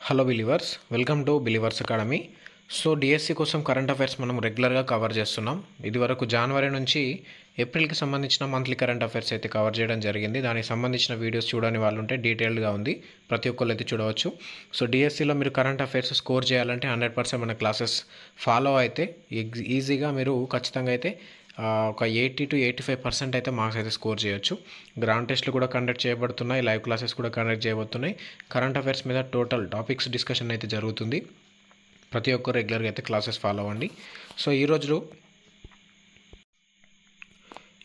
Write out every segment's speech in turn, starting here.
Hello believers, welcome to believers academy. So DSC కోసం current affairs మనం రెగ్యులర్గా cover చేస్తున్నాం. ఇది వరకు జనవరి నుంచి ఏప్రిల్కి సంబంధించిన మంత్లీ కరెంట్ అఫైర్స్ అయితే కవర్ చేయడం జరిగింది. దానికి సంబంధించిన వీడియోస్ చూడని వాళ్ళు ఉంటే డీటెయిల్డ్గా ఉంది, ప్రతి ఒక్కళ్ళు అయితే చూడవచ్చు. సో డిఎస్సిలో మీరు కరెంట్ అఫైర్స్ స్కోర్ చేయాలంటే 100% మన క్లాసెస్ ఫాలో అయితే ఈజీగా మీరు ఖచ్చితంగా అయితే ఒక 80 to 85% అయితే మార్క్స్ అయితే స్కోర్ చేయొచ్చు. గ్రాండ్ టెస్ట్లు కూడా కండక్ట్ చేయబడుతున్నాయి, లైవ్ క్లాసెస్ కూడా కండక్ట్ చేయబోతున్నాయి. కరెంట్ అఫైర్స్ మీద టోటల్ టాపిక్స్ డిస్కషన్ అయితే జరుగుతుంది. ప్రతి ఒక్కరు రెగ్యులర్గా అయితే క్లాసెస్ ఫాలో అవ్వండి. సో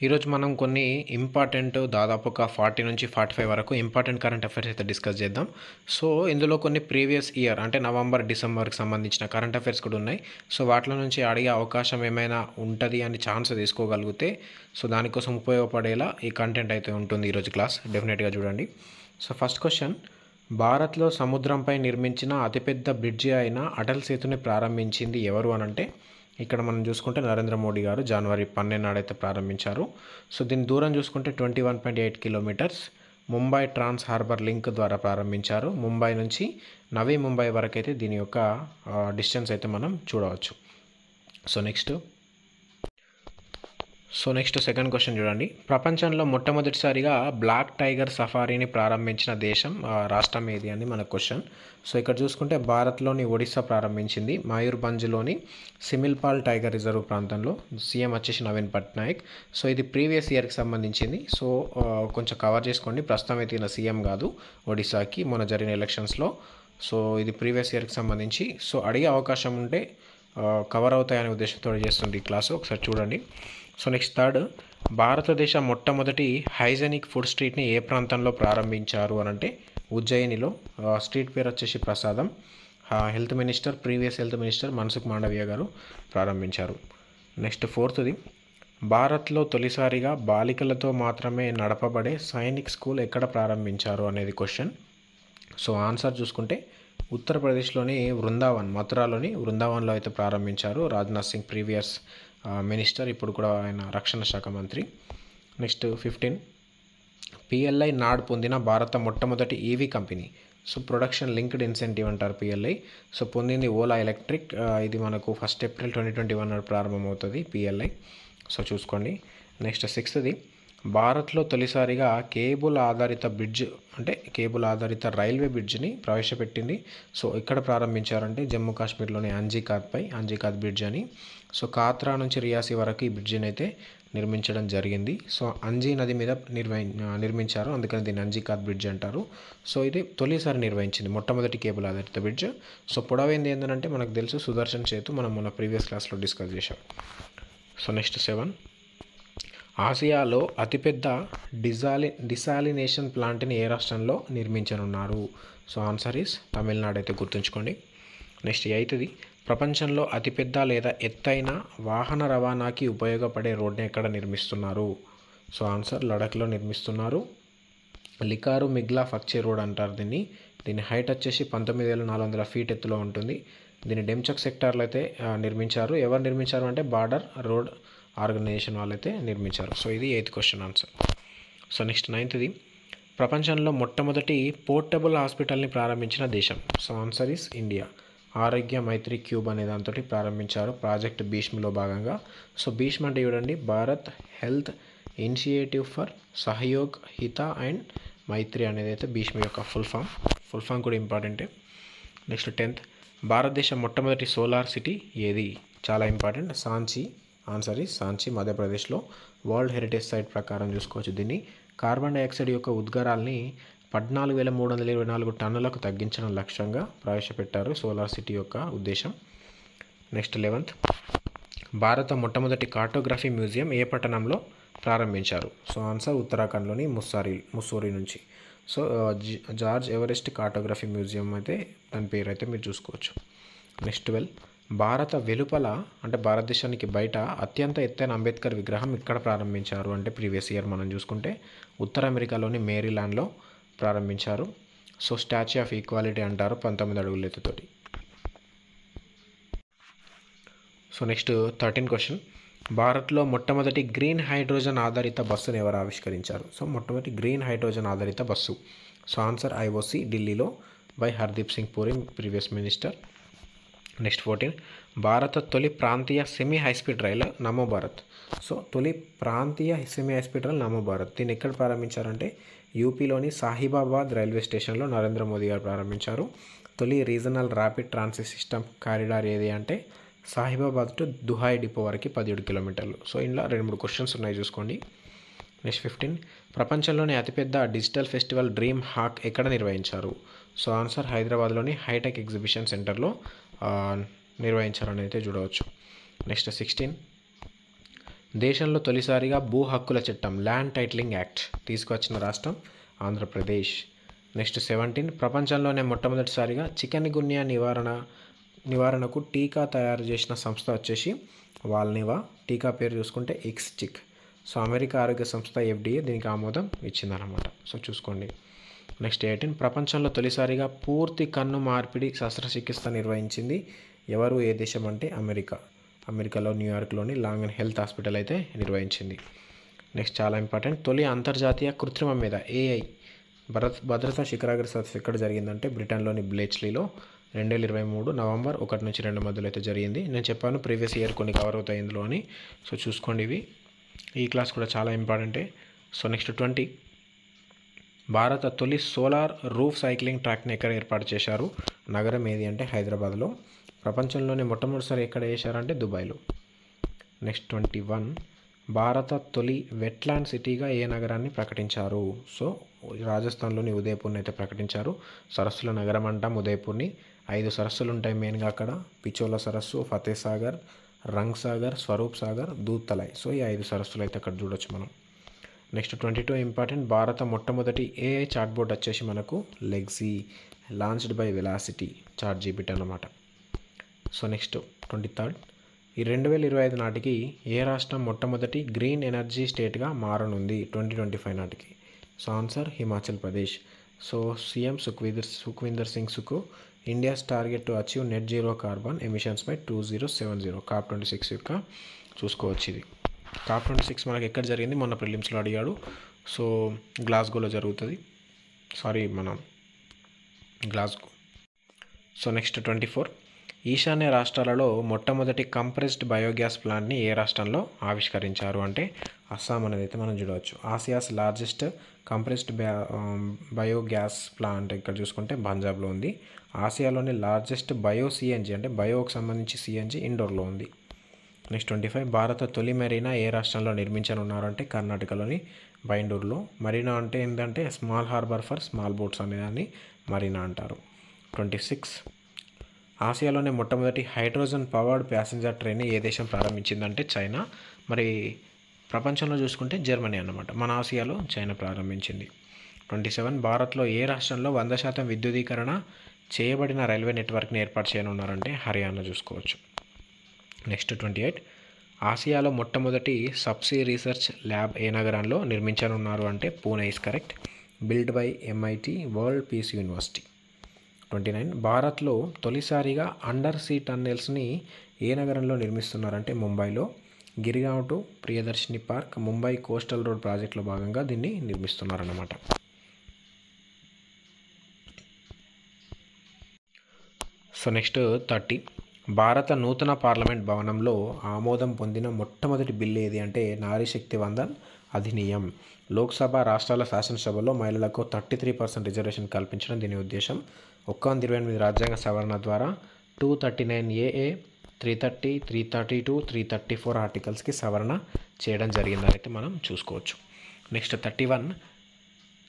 ఈరోజు మనం కొన్ని ఇంపార్టెంట్ దాదాపు ఒక 40 నుంచి 45 వరకు ఇంపార్టెంట్ కరెంట్ అఫైర్స్ అయితే డిస్కస్ చేద్దాం. సో ఇందులో కొన్ని ప్రీవియస్ ఇయర్ అంటే నవంబర్ డిసెంబర్కి సంబంధించిన కరెంట్ అఫైర్స్ కూడా ఉన్నాయి. సో వాటిలో నుంచి అడిగే అవకాశం ఏమైనా ఉంటుంది అని ఛాన్స్ తీసుకోగలిగితే సో దానికోసం ఉపయోగపడేలా ఈ కంటెంట్ అయితే ఉంటుంది ఈరోజు క్లాస్. డెఫినెట్గా చూడండి. సో ఫస్ట్ క్వశ్చన్, భారత్లో సముద్రంపై నిర్మించిన అతిపెద్ద బ్రిడ్జి అయిన అటల్ సేతుని ప్రారంభించింది ఎవరు అనంటే ఇక్కడ మనం చూసుకుంటే నరేంద్ర మోడీ గారు జనవరి 12 నాడైతే ప్రారంభించారు. సో దీని దూరం చూసుకుంటే 21.8 kilometres. Mumbai trans harbour link ద్వారా ప్రారంభించారు. ముంబై నుంచి నవీ ముంబై వరకు అయితే దీని యొక్క డిస్టెన్స్ అయితే మనం చూడవచ్చు. సో నెక్స్ట్ సెకండ్ క్వశ్చన్ చూడండి. ప్రపంచంలో మొట్టమొదటిసారిగా బ్లాక్ టైగర్ సఫారీని ప్రారంభించిన దేశం రాష్ట్రం ఏది అని మన క్వశ్చన్. సో ఇక్కడ చూసుకుంటే భారత్లోని ఒడిస్సా ప్రారంభించింది. మయూర్భంజ్లోని సిమిల్పాల్ టైగర్ రిజర్వ్ ప్రాంతంలో. సీఎం వచ్చేసి నవీన్ పట్నాయక్. సో ఇది ప్రీవియస్ ఇయర్కి సంబంధించింది. సో కొంచెం కవర్ చేసుకోండి. ప్రస్తుతం అయితే ఈయన సీఎం కాదు ఒడిస్సాకి, మొన్న జరిగిన ఎలక్షన్స్లో. సో ఇది ప్రీవియస్ ఇయర్కి సంబంధించి. సో అడిగే అవకాశం ఉంటే కవర్ అవుతాయనే ఉద్దేశంతో చేస్తుంది ఈ క్లాసు, ఒకసారి చూడండి. సో నెక్స్ట్ థర్డ్, భారతదేశ మొట్టమొదటి హైజెనిక్ ఫుడ్ స్ట్రీట్ని ఏ ప్రాంతంలో ప్రారంభించారు అనంటే ఉజ్జయినిలో. స్ట్రీట్ పేరు వచ్చేసి ప్రసాదం. Previous health minister Mansukh Mandaviya గారు ప్రారంభించారు. నెక్స్ట్ ఫోర్త్ది, భారత్లో తొలిసారిగా బాలికలతో మాత్రమే నడపబడే సైనిక్ స్కూల్ ఎక్కడ ప్రారంభించారు అనేది క్వశ్చన్. సో ఆన్సర్ చూసుకుంటే ఉత్తరప్రదేశ్లోని మథురాలోని వృందావన్లో అయితే ప్రారంభించారు. రాజ్నాథ్ సింగ్ ప్రీవియస్ మినిస్టర్, ఇప్పుడు కూడా ఆయన రక్షణ శాఖ మంత్రి. నెక్స్ట్ 15, పిఎల్ఐ నాడ్ పొందిన భారత మొట్టమొదటి EV company. So production linked incentive అంటారు పిఎల్ఐ. సో పొందింది ఓలా ఎలక్ట్రిక్. ఇది మనకు 1 ఏప్రిల్ 2021 నాడు ప్రారంభమవుతుంది పిఎల్ఐ. సో చూసుకోండి. నెక్స్ట్ 6ది, భారత్లో తొలిసారిగా కేబుల్ ఆధారిత రైల్వే బ్రిడ్జ్ని ప్రవేశపెట్టింది. సో ఇక్కడ ప్రారంభించారంటే జమ్మూ కాశ్మీర్లోని అంజీకాత్ బ్రిడ్జ్ అని. సో కాత్రా నుంచి రియాసీ వరకు ఈ బ్రిడ్జిని అయితే నిర్మించడం జరిగింది. సో అంజీ నది మీద నిర్మించారు, అందుకని దీన్ని అంజీకాత్ బ్రిడ్జ్ అంటారు. సో ఇది తొలిసారి నిర్వహించింది, మొట్టమొదటి కేబుల్ ఆధారిత బ్రిడ్జ్. సో పొడవైంది ఏంటంటే మనకు తెలుసు సుదర్శన్ సేతు, మనం మన ప్రీవియస్ క్లాస్లో డిస్కస్ చేశాం. సో నెక్స్ట్ 7, ఆసియాలో అతిపెద్ద డిసాలినేషన్ ప్లాంట్ని ఏ రాష్ట్రంలో నిర్మించనున్నారు. సో ఆన్సర్ ఈస్ తమిళనాడు అయితే గుర్తుంచుకోండి. నెక్స్ట్ 8ది, ప్రపంచంలో అతిపెద్ద లేదా ఎత్తైన వాహన రవాణాకి ఉపయోగపడే రోడ్ని ఎక్కడ నిర్మిస్తున్నారు. సో ఆన్సర్ లడఖ్లో నిర్మిస్తున్నారు. లికారు మిగ్లా ఫక్చే రోడ్ అంటారు దీని హైట్ వచ్చేసి 19,400 ఫీట్ ఎత్తులో ఉంటుంది. దీన్ని డెమ్చక్ సెక్టార్లో అయితే నిర్మించారు. ఎవరు నిర్మించారు అంటే బార్డర్ రోడ్ ఆర్గనైజేషన్ వాళ్ళైతే నిర్మించారు. సో ఇది 8th question answer. So next 9థది, ప్రపంచంలో మొట్టమొదటి పోర్టబుల్ హాస్పిటల్ని ప్రారంభించిన దేశం. So answer is India. Aarogya Maitri cube అనే దాంతో ప్రారంభించారు ప్రాజెక్ట్ భీష్మలో భాగంగా. సో భీష్మ అంటే చూడండి, Bharat health initiative for Sahyog Hita and మైత్రి అనేది అయితే భీష్మ యొక్క ఫుల్ ఫామ్ కూడా ఇంపార్టెంటే. నెక్స్ట్ 10th, భారతదేశం మొట్టమొదటి సోలార్ సిటీ ఏది. చాలా important, Sanchi. Answer is Sanchi, మధ్యప్రదేశ్లో. వరల్డ్ హెరిటేజ్ సైట్ ప్రకారం చూసుకోవచ్చు దీన్ని. కార్బన్ డైఆక్సైడ్ యొక్క ఉద్గారాల్ని 14,324 టన్నులకు తగ్గించడం లక్ష్యంగా ప్రవేశపెట్టారు సోలార్ సిటీ యొక్క ఉద్దేశం. నెక్స్ట్ 11th, భారత మొట్టమొదటి కార్టోగ్రఫీ మ్యూజియం ఏ పట్టణంలో ప్రారంభించారు. సో ఆన్సర్ ఉత్తరాఖండ్లోని ముస్సోరీ నుంచి. So George Everest cartography museum అయితే దాని పేరు అయితే మీరు చూసుకోవచ్చు. నెక్స్ట్ 12, భారత వెలుపల అంటే భారతదేశానికి బయట అత్యంత ఎత్తైన అంబేద్కర్ విగ్రహం ఇక్కడ ప్రారంభించారు అంటే ప్రీవియస్ ఇయర్ మనం చూసుకుంటే ఉత్తర అమెరికాలోని మేరీల్యాండ్లో ప్రారంభించారు. సో స్టాచ్యూ ఆఫ్ ఈక్వాలిటీ అంటారు, 19 అడుగుల ఎత్తుతోటి. సో నెక్స్ట్ 13 క్వశ్చన్, భారత్లో మొట్టమొదటి గ్రీన్ హైడ్రోజన్ ఆధారిత బస్సును ఎవరు ఆవిష్కరించారు. సో మొట్టమొదటి గ్రీన్ హైడ్రోజన్ ఆధారిత బస్సు. సో ఆన్సర్ ఐఓసి, ఢిల్లీలో by Hardeep Singh puri, previous minister. Next 14 భారత తొలి ప్రాంతీయ సెమీ హైస్పీడ్ రైలు నమో భారత్. సో తొలి ప్రాంతీయ సెమీ హైస్పీడ్ రైలు నమో భారత్. దీన్ని ఎక్కడ ప్రారంభించారంటే యూపీలోని సాహిబాబాద్ రైల్వే స్టేషన్లో నరేంద్ర మోదీ గారు ప్రారంభించారు. తొలి regional rapid transit system corridor ఏది అంటే సాహిబాబాద్ టు దుహాయ్ డిపో వరకు 17 కిలోమీటర్లు. సో ఇలా 2-3 క్వశ్చన్స్ ఉన్నాయి చూసుకోండి. నెక్స్ట్ 15 ప్రపంచంలోని అతిపెద్ద డిజిటల్ ఫెస్టివల్ డ్రీమ్ హాక్ ఎక్కడ నిర్వహించారు? సో ఆన్సర్ హైదరాబాద్లోని హైటెక్ ఎగ్జిబిషన్ సెంటర్లో నిర్వహించారని అయితే చూడవచ్చు. నెక్స్ట్ 16 దేశంలో తొలిసారిగా భూ హక్కుల చట్టం ల్యాండ్ టైటిలింగ్ యాక్ట్ తీసుకువచ్చిన రాష్ట్రం ఆంధ్రప్రదేశ్. నెక్స్ట్ 17 ప్రపంచంలోనే మొట్టమొదటిసారిగా చికెన్ గున్యా నివారణకు టీకా తయారు చేసిన సంస్థ వచ్చేసి వాల్నివా. టీకా పేరు చూసుకుంటే ఎక్స్చిక్. సో అమెరికా ఆరోగ్య సంస్థ FDA దీనికి ఆమోదం ఇచ్చిందన్నమాట. సో చూసుకోండి. నెక్స్ట్ 18 ప్రపంచంలో తొలిసారిగా పూర్తి కన్ను మార్పిడి శస్త్రచికిత్స నిర్వహించింది ఎవరు, ఏ దేశం అంటే అమెరికాలో న్యూయార్క్లోని లాంగ్ హెల్త్ హాస్పిటల్ అయితే నిర్వహించింది. నెక్స్ట్ చాలా ఇంపార్టెంట్ తొలి అంతర్జాతీయ కృత్రిమ మీద AI భద్రతా శిఖరాగ్ర సదస్సు ఎక్కడ జరిగిందంటే బ్రిటన్లోని బ్లెచ్లీలో 2023 నవంబర్ 1 నుంచి 2 మధ్యలో అయితే జరిగింది. నేను చెప్పాను ప్రీవియస్ ఇయర్ కొన్ని కవర్ అవుతాయి ఇందులో అని. సో చూసుకోండి ఇవి. ఈ క్లాస్ కూడా చాలా ఇంపార్టెంటే. సో నెక్స్ట్ 20 భారత తొలి సోలార్ రూఫ్ సైక్లింగ్ ట్రాక్ని ఎక్కడ ఏర్పాటు చేశారు? నగరం ఏది అంటే హైదరాబాద్లో. ప్రపంచంలోనే మొట్టమొదటిసారి ఎక్కడ చేశారంటే దుబాయ్లో. నెక్స్ట్ 21 భారత తొలి వెట్లాండ్ సిటీగా ఏ నగరాన్ని ప్రకటించారు? సో రాజస్థాన్లోని ఉదయపూర్ని అయితే ప్రకటించారు. సరస్సుల నగరం అంటాం ఉదయపూర్ని. 5 సరస్సులు ఉంటాయి మెయిన్గా అక్కడ. పిచోలా సరస్సు, ఫతేహ్ సాగర్, రంగ్ సాగర్, స్వరూప్ సాగర్, దూత్తలై. సో ఈ 5 సరస్సులు అయితే అక్కడ చూడొచ్చు మనం. నెక్స్ట్ 22 ఇంపార్టెంట్ భారత మొట్టమొదటి AI చాట్బోర్డ్ వచ్చేసి మనకు లెగ్జీ, లాంచ్డ్ బై వెలాసిటీ, ChatGPT అన్నమాట. సో నెక్స్ట్ 23 ఈ 2025 నాటికి ఏ రాష్ట్రం మొట్టమొదటి గ్రీన్ ఎనర్జీ స్టేట్గా మారనుంది 2025 నాటికి? So answer Himachal Pradesh. So CM Sukhwinder Singh Sukhu India's target to achieve net zero carbon emissions by 2070 COP26 యొక్క చూసుకోవచ్చు. ఇది COP26 మనకి ఎక్కడ జరిగింది? మొన్న ప్రిలిమ్స్లో అడిగాడు. సో గ్లాస్గోలో జరుగుతుంది. గ్లాస్గో. సో నెక్స్ట్ 24 ఈశాన్య రాష్ట్రాలలో మొట్టమొదటి కంప్రెస్డ్ బయోగ్యాస్ ప్లాంట్ని ఏ రాష్ట్రంలో ఆవిష్కరించారు అంటే అస్సాం అనేది అయితే మనం చూడవచ్చు. Asia's largest compressed biogas plant ఇక్కడ చూసుకుంటే పంజాబ్లో ఉంది. ఆసియాలోని లార్జెస్ట్ CNG అంటే బయోకి సంబంధించి CNG ఇండోర్లో ఉంది. నెక్స్ట్ 25 భారత తొలి మెరీనా ఏ రాష్ట్రంలో నిర్మించనున్నారు అంటే కర్ణాటకలోని బైండూరులో. మరీనా అంటే ఏంటంటే small harbour for small boats అనేదాన్ని మరీనా అంటారు. 26 ఆసియాలోనే మొట్టమొదటి హైడ్రోజన్ పవర్డ్ ప్యాసింజర్ ట్రైన్ ఏ దేశం ప్రారంభించిందంటే చైనా. మరి ప్రపంచంలో చూసుకుంటే జర్మనీ అన్నమాట. మన ఆసియాలో చైనా ప్రారంభించింది. 27 భారత్లో ఏ రాష్ట్రంలో 100% విద్యుదీకరణ చేయబడిన రైల్వే నెట్వర్క్ని ఏర్పాటు చేయనున్నారంటే హర్యానా చూసుకోవచ్చు. నెక్స్ట్ 28 ఆసియాలో మొట్టమొదటి సబ్సీ రీసెర్చ్ ల్యాబ్ ఏ నగరంలో నిర్మించనున్నారు అంటే Pune is correct. Build by MIT world peace university. 29 భారత్లో తొలిసారిగా అండర్ సీ టన్నెల్స్ని ఏ నగరంలో నిర్మిస్తున్నారంటే ముంబైలో. Girgaon to Priyadarshini park Mumbai coastal road ప్రాజెక్టులో భాగంగా దీన్ని నిర్మిస్తున్నారన్నమాట. సో నెక్స్ట్ 30 భారత నూతన పార్లమెంట్ భవనంలో ఆమోదం పొందిన మొట్టమొదటి బిల్లు ఏది అంటే నారీ శక్తి వందన్ అధినియం. లోక్సభ, రాష్ట్రాల శాసనసభలో మహిళలకు 33% రిజర్వేషన్ కల్పించడం దీని ఉద్దేశం. 128 రాజ్యాంగ సవరణ ద్వారా 239AA, 330, 332, 334 ఆర్టికల్స్కి సవరణ చేయడం జరిగిందని అయితే మనం చూసుకోవచ్చు. నెక్స్ట్ 31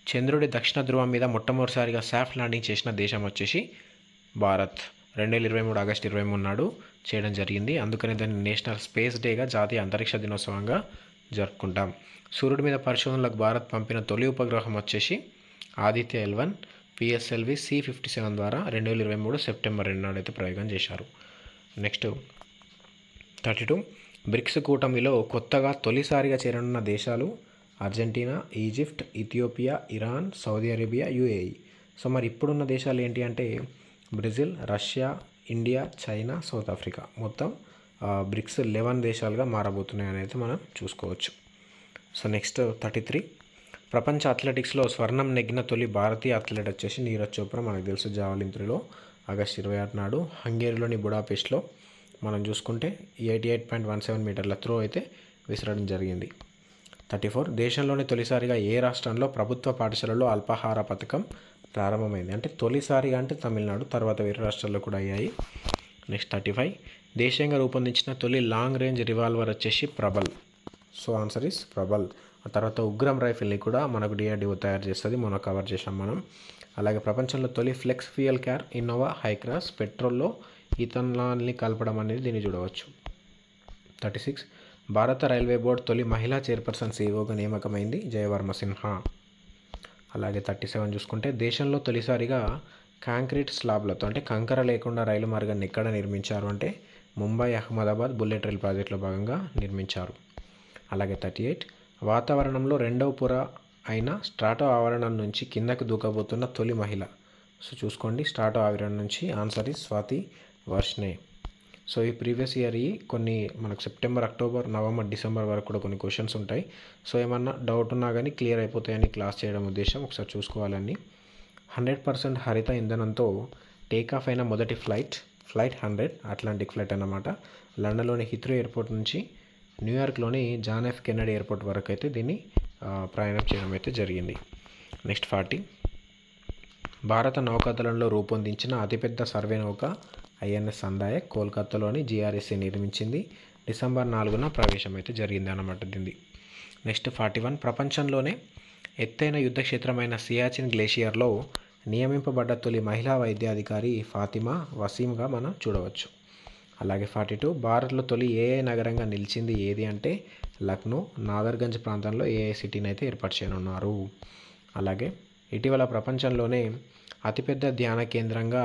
చంద్రుడి దక్షిణ ధ్రువం మీద మొట్టమొదటిసారిగా సాఫ్ట్ ల్యాండింగ్ చేసిన దేశం వచ్చేసి భారత్. 2023 ఆగస్టు 23 నాడు చేయడం జరిగింది. అందుకని దాన్ని నేషనల్ స్పేస్ డేగా, జాతీయ అంతరిక్ష దినోత్సవంగా జరుపుకుంటాం. సూర్యుడి మీద పరిశోధనలకు భారత్ పంపిన తొలి ఉపగ్రహం వచ్చేసి ఆదిత్య L1 PSLV C57 ద్వారా 2023 సెప్టెంబర్ 2 నాడు అయితే ప్రయోగం చేశారు. నెక్స్ట్ 32 బ్రిక్స్ కూటమిలో కొత్తగా తొలిసారిగా చేరనున్న దేశాలు Argentina, Egypt, Ethiopia, Iran, Saudi Arabia, UAE. So మరి ఇప్పుడున్న దేశాలు ఏంటి అంటే Brazil, Russia, India, China, south Africa. మొత్తం బ్రిక్స్ 11 దేశాలుగా మారబోతున్నాయి అనేది మనం చూసుకోవచ్చు. సో నెక్స్ట్ 33 ప్రపంచ అథ్లెటిక్స్లో స్వర్ణం నెగ్గిన తొలి భారతీయ అథ్లెట్ వచ్చేసి నీరజ్ చోప్రా. మనకు తెలుసు జావలిన్ త్రోలో ఆగస్టు 26 నాడు హంగేరీలోని బుడాపెస్ట్లో మనం చూసుకుంటే 88.17 మీటర్ల త్రో అయితే విసరడం జరిగింది. 34 దేశంలోని తొలిసారిగా ఏ రాష్ట్రంలో ప్రభుత్వ పాఠశాలలో అల్పాహార పథకం ప్రారంభమైంది. అంటే తొలిసారిగా అంటే తమిళనాడు, తర్వాత వేరే రాష్ట్రాల్లో కూడా అయ్యాయి. నెక్స్ట్ 35 దేశీయంగా రూపొందించిన తొలి లాంగ్ రేంజ్ రివాల్వర్ వచ్చేసి Prabal. So answer is Prabal. ఆ తర్వాత ఉగ్రం రైఫిల్ని కూడా మనకు డిఆర్డిఓ తయారు చేస్తుంది, మనం కవర్ చేసాం మనం. అలాగే ప్రపంచంలో తొలి flex fuel car Innova Hycross పెట్రోల్లో ఇథనాల్ని కలపడం అనేది దీన్ని చూడవచ్చు. 36 భారత రైల్వే బోర్డు తొలి మహిళా చైర్పర్సన్ సీఈఓగా నియామకమైంది జయవర్మ సిన్హా. అలాగే 37 చూసుకుంటే దేశంలో తొలిసారిగా కాంక్రీట్ స్లాబ్లతో అంటే కంకర లేకుండా రైలు మార్గాన్ని ఎక్కడ నిర్మించారు అంటే ముంబై అహ్మదాబాద్ బుల్లెట్ రైల్ ప్రాజెక్టులో భాగంగా నిర్మించారు. అలాగే 38 వాతావరణంలో రెండవ పొర అయిన స్ట్రాటో ఆవరణం నుంచి కిందకు దూకబోతున్న తొలి మహిళ. సో చూసుకోండి, స్ట్రాటో ఆవరణం నుంచి answer is Swathi Varshney. So ఈ ప్రీవియస్ ఇయర్ కొన్ని మనకు సెప్టెంబర్, అక్టోబర్, నవంబర్, డిసెంబర్ వరకు కూడా కొన్ని క్వశ్చన్స్ ఉంటాయి. సో ఏమన్నా డౌట్ ఉన్నా కానీ క్లియర్ అయిపోతాయని క్లాస్ చేయడం ఉద్దేశం, ఒకసారి చూసుకోవాలని. 100% హరిత ఇంధనంతో టేకాఫ్ అయిన మొదటి ఫ్లైట్ 100 అట్లాంటిక్ ఫ్లైట్ అన్నమాట. లండన్లోని హిత్రో ఎయిర్పోర్ట్ నుంచి న్యూయార్క్లోని జాన్ ఎఫ్ కెన్నడీ ఎయిర్పోర్ట్ వరకు అయితే దీన్ని ప్రయాణం చేయడం అయితే జరిగింది. నెక్స్ట్ 40 భారత నౌకాదళంలో రూపొందించిన అతిపెద్ద సర్వే నౌక ఐఎన్ఎస్ సందాయక్ కోల్కతాలోని జిఆర్ఎస్సి నిర్మించింది. డిసెంబర్ 4న ప్రవేశం అయితే జరిగింది అన్నమాట దీన్ని. నెక్స్ట్ 41 ప్రపంచంలోనే ఎత్తైన యుద్ధ క్షేత్రమైన సియాచిన్ గ్లేషియర్లో నియమింపబడ్డ తొలి మహిళా వైద్యాధికారి ఫాతిమా వసీంగా మనం చూడవచ్చు. అలాగే 42 భారత్లో తొలి ఏఐ నగరంగా నిలిచింది ఏది అంటే లక్నో, నాదర్గంజ్ ప్రాంతంలో ఏఐ సిటీని అయితే ఏర్పాటు చేయనున్నారు. అలాగే ఇటీవల ప్రపంచంలోనే అతిపెద్ద ధ్యాన కేంద్రంగా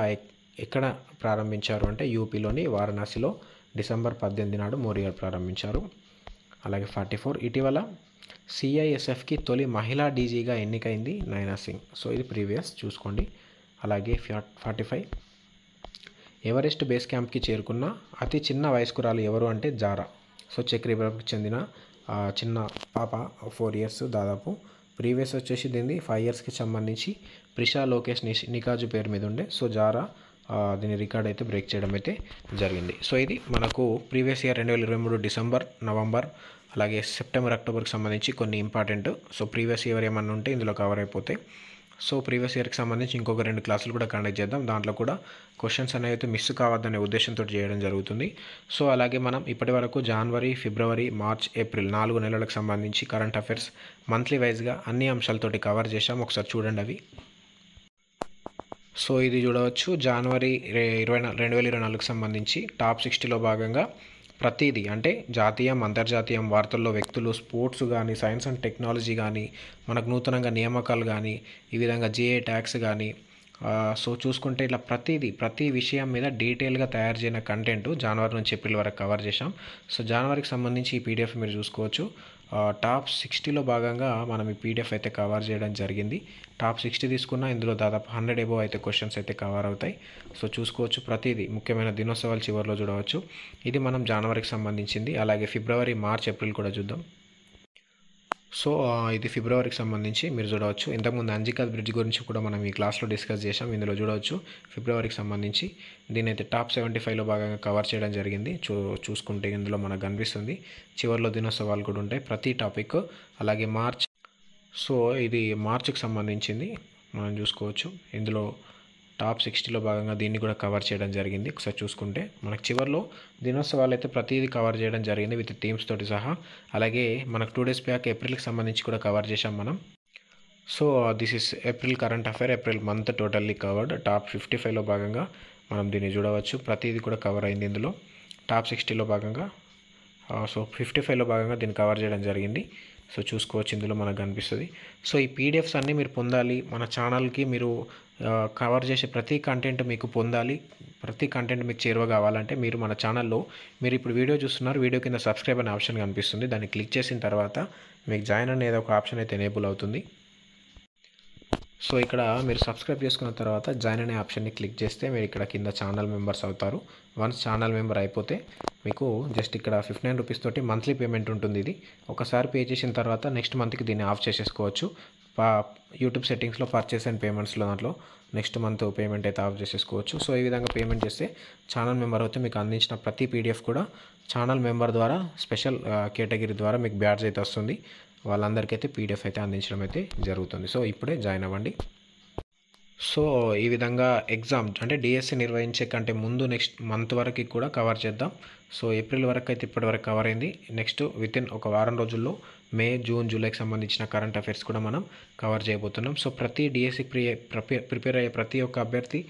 ఎక్కడ ప్రారంభించారు అంటే యూపీలోని వారణాసిలో డిసెంబర్ 18 నాడు మోరియా ప్రారంభించారు. అలాగే 44 ఇటీవల సిఐఎస్ఎఫ్కి తొలి మహిళా డీజీగా ఎన్నికైంది నైనా సింగ్. సో ఇది ప్రీవియస్ చూసుకోండి. అలాగే 45 ఎవరెస్ట్ బేస్ క్యాంప్కి చేరుకున్న అతి చిన్న వయస్కురాలు ఎవరు అంటే జారా. సో చెక్ రిపబ్లిక్ చెందిన చిన్న పాప 4 ఇయర్స్ దాదాపు. ప్రీవియస్ వచ్చేసి దీన్ని 5 ఇయర్స్కి సంబంధించి ప్రిషా లోకేష్ నికాజు పేరు మీద ఉండే. సో జారా దీని రికార్డ్ అయితే బ్రేక్ చేయడం అయితే జరిగింది. సో ఇది మనకు ప్రీవియస్ ఇయర్ 2023 డిసెంబర్, నవంబర్, అలాగే సెప్టెంబర్, అక్టోబర్కి సంబంధించి కొన్ని ఇంపార్టెంట్. సో ప్రీవియస్ ఇయర్ ఏమన్నా ఉంటే ఇందులో కవర్ అయిపోతాయి. సో ప్రీవియస్ ఇయర్కి సంబంధించి ఇంకొక 2 క్లాసులు కూడా కండక్ట్ చేద్దాం. దాంట్లో కూడా క్వశ్చన్స్ అనేవి మిస్ కావద్దనే ఉద్దేశంతో చేయడం జరుగుతుంది. సో అలాగే మనం ఇప్పటి వరకు జనవరి, ఫిబ్రవరి, మార్చ్, ఏప్రిల్ 4 నెలలకు సంబంధించి కరెంట్ అఫైర్స్ మంత్లీ వైజ్గా అన్ని అంశాలతోటి కవర్ చేశాం. ఒకసారి చూడండి అవి. సో ఇది చూడవచ్చు, జనవరి 2024కి సంబంధించి టాప్ 60లో భాగంగా ప్రతిదీ అంటే జాతీయం, అంతర్జాతీయం వార్తల్లో వ్యక్తులు, స్పోర్ట్స్ కానీ, సైన్స్ అండ్ టెక్నాలజీ కానీ, మనకు నూతనంగా నియామకాలు కానీ, ఈ విధంగా జిఏ ట్యాక్స్ కానీ, సో చూసుకుంటే ఇట్లా ప్రతి విషయం మీద డీటెయిల్గా తయారు చేయన కంటెంట్ జనవరి నుంచి ఏప్రిల్ వరకు కవర్ చేశాం. సో జనవరికి సంబంధించి ఈ పీడిఎఫ్ మీరు చూసుకోవచ్చు. టాప్ 60లో భాగంగా మనం ఈ పీడిఎఫ్ అయితే కవర్ చేయడం జరిగింది. టాప్ 60 తీసుకున్న ఇందులో దాదాపు 100 ఎబో అయితే క్వశ్చన్స్ అయితే కవర్ అవుతాయి. సో చూసుకోవచ్చు, ప్రతిదీ ముఖ్యమైన దినోత్సవాలు చివరిలో చూడవచ్చు. ఇది మనం జనవరికి సంబంధించింది. అలాగే ఫిబ్రవరి, మార్చ్, ఏప్రిల్ కూడా చూద్దాం. సో ఇది ఫిబ్రవరికి సంబంధించి మీరు చూడవచ్చు. ఇంతకుముందు అంజికాద్ బ్రిడ్జ్ గురించి కూడా మనం ఈ క్లాస్లో డిస్కస్ చేసాం. ఇందులో చూడవచ్చు ఫిబ్రవరికి సంబంధించి దీనైతే టాప్ 75లో భాగంగా కవర్ చేయడం జరిగింది. చూసుకుంటే ఇందులో మనకు కనిపిస్తుంది. చివరిలో దినోత్సవాలు కూడా ఉంటాయి ప్రతి టాపిక్. అలాగే మార్చ్, సో ఇది మార్చికి సంబంధించింది మనం చూసుకోవచ్చు. ఇందులో టాప్ 60లో భాగంగా దీన్ని కూడా కవర్ చేయడం జరిగింది. ఒకసారి చూసుకుంటే మనకు చివరిలో దినోత్సవాలు అయితే ప్రతిదీ కవర్ చేయడం జరిగింది విత్ థీమ్స్ తోటి సహా. అలాగే మనకు 2 డేస్ బ్యాక్ ఏప్రిల్కి సంబంధించి కూడా కవర్ చేశాం మనం. So this is April current affair, April month totally covered. Top 55లో భాగంగా మనం దీన్ని చూడవచ్చు. ప్రతిదీ కూడా కవర్ అయింది ఇందులో టాప్ 60లో భాగంగా. సో 55లో భాగంగా దీన్ని కవర్ చేయడం జరిగింది. సో చూసుకోవచ్చు, ఇందులో మనకు కనిపిస్తుంది. సో ఈ పీడిఎఫ్స్ అన్నీ మీరు పొందాలి, మన ఛానల్కి మీరు కవర్ చేసే ప్రతి కంటెంట్ మీకు పొందాలి, ప్రతి కంటెంట్ మీకు చేరువ కావాలంటే మీరు మన ఛానల్లో మీరు ఇప్పుడు వీడియో చూస్తున్నారు, వీడియో కింద సబ్స్క్రైబ్ అనే ఆప్షన్ కనిపిస్తుంది. దాన్ని క్లిక్ చేసిన తర్వాత మీకు జాయిన్ అనే ఏదో ఒక ఆప్షన్ అయితే ఎనేబుల్ అవుతుంది. సో ఇక్కడ మీరు సబ్స్క్రైబ్ చేసుకున్న తర్వాత జాయిన్ అనే ఆప్షన్ని క్లిక్ చేస్తే మీరు ఇక్కడ కింద ఛానల్ మెంబర్స్ అవుతారు. వన్స్ ఛానల్ మెంబర్ అయిపోతే మీకు జస్ట్ ఇక్కడ 59 రూపీస్ తోటి మంత్లీ పేమెంట్ ఉంటుంది. ఇది ఒకసారి పే చేసిన తర్వాత నెక్స్ట్ మంత్కి దీన్ని ఆఫ్ చేసేసుకోవచ్చు. యూట్యూబ్ సెట్టింగ్స్లో పర్చేస్ అండ్ పేమెంట్స్లో దాంట్లో నెక్స్ట్ మంత్ పేమెంట్ అయితే ఆఫ్ చేసేసుకోవచ్చు. సో ఈ విధంగా పేమెంట్ చేస్తే ఛానల్ మెంబర్ అయితే మీకు అందించిన ప్రతి పీడిఎఫ్ కూడా ఛానల్ మెంబర్ ద్వారా స్పెషల్ కేటగిరీ ద్వారా మీకు బ్యాడ్జ్ అయితే వస్తుంది. వాళ్ళందరికైతే పీడిఎఫ్ అయితే అందించడం అయితే జరుగుతుంది. సో ఇప్పుడే జాయిన్ అవ్వండి. సో ఈ విధంగా ఎగ్జామ్ అంటే డిఎస్సి నిర్వహించే కంటే ముందు నెక్స్ట్ మంత్ వరకు కూడా కవర్ చేద్దాం. సో ఏప్రిల్ వరకు అయితే ఇప్పటివరకు కవర్ అయింది. నెక్స్ట్ వితిన్ ఒక వారం రోజుల్లో మే, జూన్, జూలైకి సంబంధించిన కరెంట్ అఫైర్స్ కూడా మనం కవర్ చేయబోతున్నాం. సో ప్రతి డిఎస్సికి ప్రిపేర్ అయ్యే ప్రతి ఒక్క అభ్యర్థి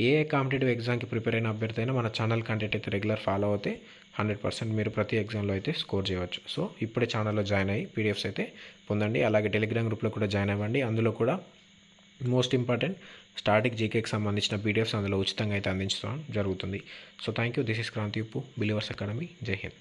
ఏ కాంపిటేటివ్ ఎగ్జామ్కి ప్రిపేర్ అయిన అభ్యర్థి అయినా మన ఛానల్ కంటెంట్ అయితే రెగ్యులర్ ఫాలో అవుతే 100% మీరు ప్రతి ఎగ్జామ్లో అయితే స్కోర్ చేయవచ్చు. సో ఇప్పుడే ఛానల్లో జాయిన్ అయ్యి పీడిఎఫ్స్ అయితే పొందండి. అలాగే టెలిగ్రామ్ గ్రూప్లో కూడా జాయిన్ అవ్వండి. అందులో కూడా మోస్ట్ ఇంపార్టెంట్ స్టాటిక్ జీకేకి సంబంధించిన పీడిఎఫ్స్ అందులో ఉచితంగా అయితే అందించడం జరుగుతుంది. So thank you. This is Kranthi Uppu, believers academy. జై హింద్.